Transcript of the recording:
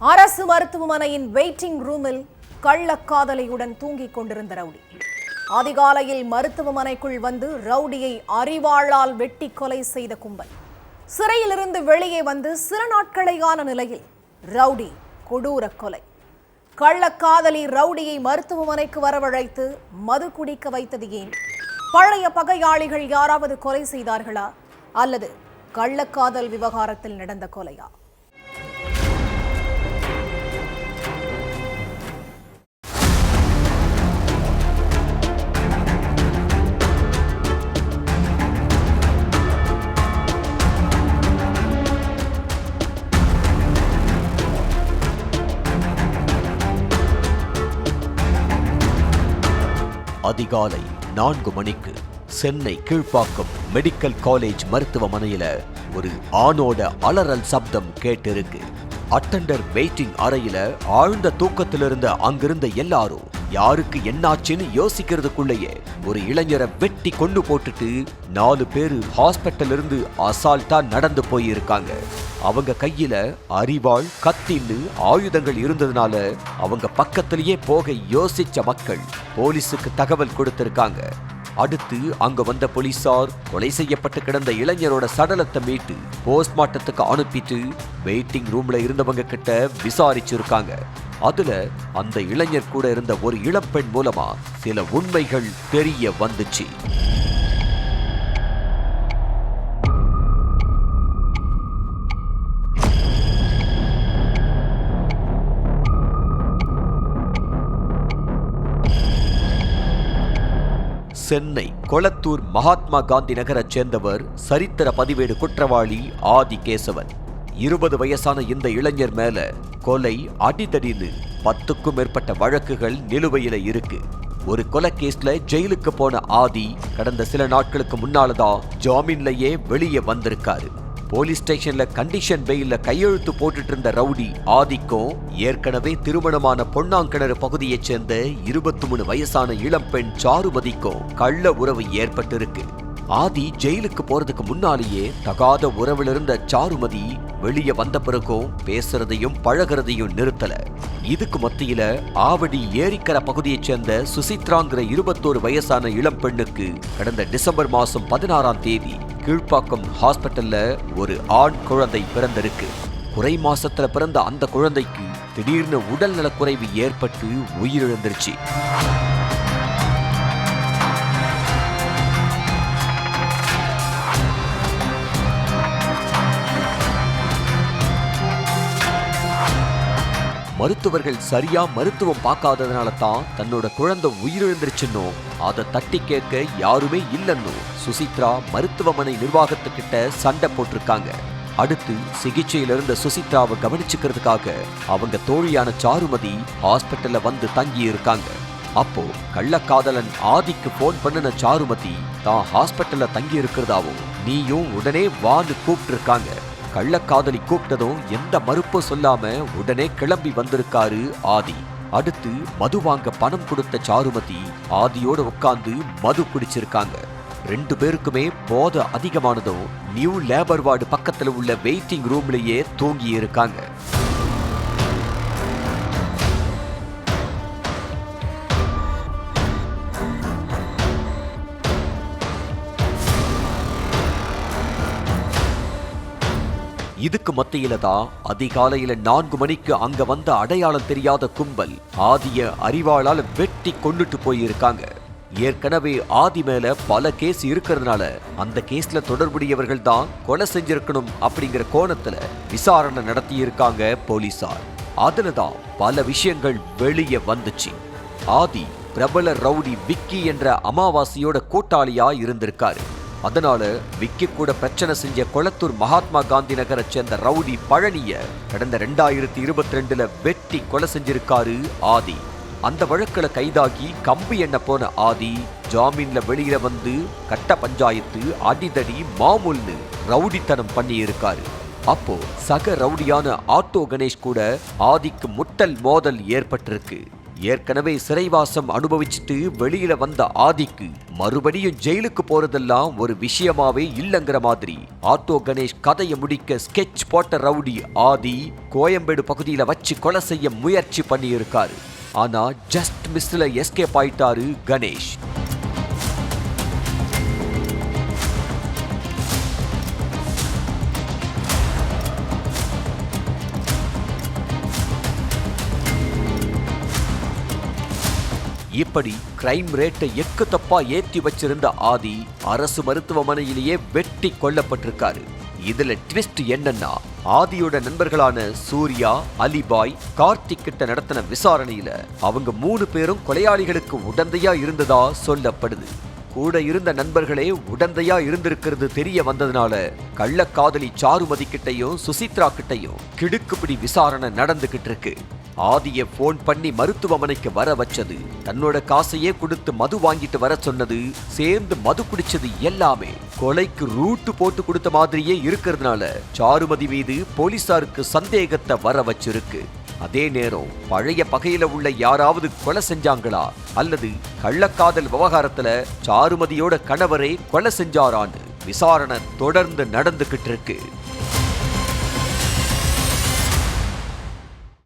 அரசு மருத்துவமனையின் வெயிட்டிங் ரூமில் கள்ளக்காதலியுடன் தூங்கிக் கொண்டிருந்த ரவுடி அதிகாலையில் மருத்துவமனைக்குள் வந்து ரவுடியை அரிவாளால் வெட்டி கொலை செய்த கும்பல். சிறையிலிருந்து வெளியே வந்து சில நாட்களேயான நிலையில் ரவுடி கொடூர கொலை. கள்ளக்காதலி ரவுடியை மருத்துவமனைக்கு வரவழைத்து மது குடிக்க வைத்தது ஏன்? பழைய பகையாளிகள் யாராவது கொலை செய்தார்களா அல்லது கள்ளக்காதல் விவகாரத்தில் நடந்த கொலையா? அதிகாலை 4 மணிக்கு சென்னை கீழ்ப்பாக்கம் மெடிக்கல் காலேஜ் மருத்துவமனையில ஒரு ஆணோட அலறல் சப்தம் கேட்டிருக்கு. அட்டெண்டர் வெயிட்டிங் அறையில ஆழ்ந்த தூக்கத்திலிருந்த அங்கிருந்த எல்லாரும் யாருக்கு என்னாச்சுன்னு யோசிக்கிறதுக்குள்ளேயே ஒரு இளைஞரை வெட்டி கொண்டு போட்டுட்டு 4 பேரு ஹாஸ்பிட்டல் இருந்து அசால்ட்டா நடந்து போயிருக்காங்க. அவங்க கையில அரிவாள், கத்தின்னு ஆயுதங்கள் இருந்ததுனால அவங்க பக்கத்திலேயே போக யோசிச்ச மக்கள் போலீஸுக்கு தகவல் கொடுத்திருக்காங்க. அடுத்து அங்க வந்த போலீசார் கொலை செய்யப்பட்டு கிடந்த இளைஞரோட சடலத்தை மீட்டு போஸ்ட்மார்ட்டத்துக்கு அனுப்பிட்டு வெயிட்டிங் ரூம்ல இருந்தவங்க கிட்ட விசாரிச்சிருக்காங்க. அதுல அந்த இளைஞர் கூட இருந்த ஒரு இளம்பெண் மூலமா சில உண்மைகள் தெரிய வந்துச்சு. சென்னை கொளத்தூர் மகாத்மா காந்தி நகரைச் சேர்ந்தவர் சரித்திர பதிவேடு குற்றவாளி ஆதி கேசவன். 20 வயசான இந்த இளைஞர் மேல கொலை, அடிதடின்னு 10க்கும் மேற்பட்ட வழக்குகள் நிலுவையில இருக்கு. ஒரு கொலை கேஸ்ல ஜெயிலுக்கு போன ஆதி கடந்த சில நாட்களுக்கு முன்னாலதான் ஜாமீன்லயே வெளியே வந்திருக்காரு. போலீஸ் ஸ்டேஷன்ல கண்டிஷன் பெயில்ல கையெழுத்து போட்டுட்டு இருந்த ரவுடி ஆதிக்கும் ஏற்கனவே திருமணமான பொன்னாங்கிணறு பகுதியைச் சேர்ந்த 23 வயசான இளம்பெண் சாருமதிக்கும் கள்ள உறவு ஏற்பட்டிருக்கு. ஆதி ஜெயிலுக்கு போறதுக்கு முன்னாலேயே தகாத உறவில் இருந்த சாருமதி வெளியே வந்த பிறகும் பேசுறதையும் பழகிறதையும் நிறுத்தல. இதுக்கு மத்தியில ஆவடி ஏரிக்கரை பகுதியைச் சேர்ந்த சுசித்ராங்கிற 21 வயசான இளம்பெண்ணுக்கு கடந்த டிசம்பர் மாசம் 16ஆம் தேதி கீழ்ப்பாக்கம் ஹாஸ்பிட்டல்ல ஒரு ஆண் குழந்தை பிறந்திருக்கு. குறை மாசத்துல பிறந்த அந்த குழந்தைக்கு திடீர்னு உடல் நலக்குறைவு ஏற்பட்டு உயிரிழந்துருச்சு. மருத்துவர்கள் சரியா மருத்துவம் பார்க்காததுனால தான் தன்னோட குழந்தை உயிரிழந்துருச்சுன்னோ அதை தட்டி கேட்க யாருமே இல்லைன்னோ சுசித்ரா மருத்துவமனை நிர்வாகத்துக்கிட்ட சண்டை போட்டிருக்காங்க. அடுத்து சிகிச்சையில இருந்த சுசித்ராவை கவனிச்சுக்கிறதுக்காக அவங்க தோழியான சாருமதி ஹாஸ்பிட்டல்ல வந்து தங்கி இருக்காங்க. அப்போ கள்ளக்காதலன் ஆதிக்கு போன் பண்ணின சாருமதி தான் ஹாஸ்பிட்டல்ல தங்கி இருக்கிறதாவும் நீயும் உடனே வான்னு கூப்பிட்டு இருக்காங்க. கள்ளக்காதலி கூப்பிட்டதும் எந்த மறுப்பும் சொல்லாம உடனே கிளம்பி வந்திருக்காரு ஆதி. அடுத்து மது வாங்க பணம் கொடுத்த சாருமதி ஆதியோட உட்கார்ந்து மது குடிச்சிருக்காங்க. 2 பேருக்குமே போதை அதிகமானதும் நியூ லேபர் வார்டு பக்கத்துல உள்ள வெயிட்டிங் ரூம்லயே தூங்கி இருக்காங்க. இதுக்கு மத்தியில தான் அதிகாலையில 4 மணிக்கு அங்க வந்த அடையாளம் தெரியாத கும்பல் ஆதிய அரிவாளால் வெட்டி கொண்டுட்டு போயிருக்காங்க. ஏற்கனவே ஆதி மேல பல கேஸ் இருக்கிறதுனால அந்த கேஸ்ல தொடர்புடையவர்கள் தான் கொலை செஞ்சிருக்கணும் அப்படிங்கிற கோணத்துல விசாரணை நடத்தி இருக்காங்க போலீசார். அதுலதான் பல விஷயங்கள் வெளியே வந்துச்சு. ஆதி பிரபல ரவுடி விக்கி என்ற அமாவாசையோட கூட்டாளியா இருந்திருக்காரு. அதனால விக்கி கூட பிரச்சனை செஞ்ச கொளத்தூர் மகாத்மா காந்தி நகரை சேர்ந்த ரவுடி பழனிய கடந்த 2022ல வெட்டி கொலை செஞ்சிருக்காரு ஆதி. அந்த வழக்குல கைதாகி கம்பி எண்ண போன ஆதி ஜாமீன்ல வெளியில வந்து கட்ட பஞ்சாயத்து, அடிதடி, மாமூல்னு ரவுடித்தனம் பண்ணி இருக்காரு. அப்போ சக ரவுடியான ஆட்டோ கணேஷ் கூட ஆதிக்கு முட்டல் மோதல் ஏற்பட்டிருக்கு. ஏற்கனவே சிறைவாசம் அனுபவிச்சுட்டு வெளியில வந்த ஆதிக்கு மறுபடியும் ஜெயிலுக்கு போறதெல்லாம் ஒரு விஷயமாவே இல்லங்கிற மாதிரி ஆட்டோ கணேஷ் கதையை முடிக்க ஸ்கெட்ச் போட்ட ரவுடி ஆதி கோயம்பேடு பகுதியில வச்சு கொலை செய்ய முயற்சி பண்ணியிருக்காரு. ஆனா ஜஸ்ட் மிஸ்ல எஸ்கேப் ஆயிட்டாரு கணேஷ். இப்படி கிரைம் ரேட்டை எக்கு தப்பா ஏற்றி வச்சிருந்த ஆதி அரசு மருத்துவமனையிலேயே வெட்டி கொல்லப்பட்டிருக்காரு. இதுல ட்விஸ்ட் என்னன்னா, ஆதியோட நண்பர்களான சூர்யா, அலிபாய், கார்த்திக் கிட்ட நடத்தின விசாரணையில அவங்க 3 பேரும் கொலையாளிகளுக்கு உடந்தையா இருந்ததா சொல்லப்படுது. கூட இருந்த நண்பர்களே உடந்தையா இருந்திருக்கிறது தெரிய வந்ததுனால கள்ளக்காதலி சாருமதி கிட்டையும் சுசித்ரா கிட்டையும் கிடுக்குப்பிடி விசாரணை நடந்துகிட்டு இருக்கு. ஆதியை போன் பண்ணி மருத்துவமனைக்கு வர வச்சது, தன்னோட காசையே கொடுத்து மது வாங்கிட்டு வர சொன்னது, சேர்ந்து மது குடிச்சது எல்லாமே கொலைக்கு ரூட்டு போட்டு கொடுத்த மாதிரியே இருக்கிறதுனால சாருமதி மீது போலீசாருக்கு சந்தேகத்தை வர வச்சிருக்கு. அதே நேரம் பழைய பகையில உள்ள யாராவது கொலை செஞ்சாங்களா அல்லது கள்ளக்காதல் விவகாரத்துல சாருமதியோட கணவரை கொலை செஞ்சாரான்னு விசாரணை தொடர்ந்து நடந்துகிட்டு இருக்கு.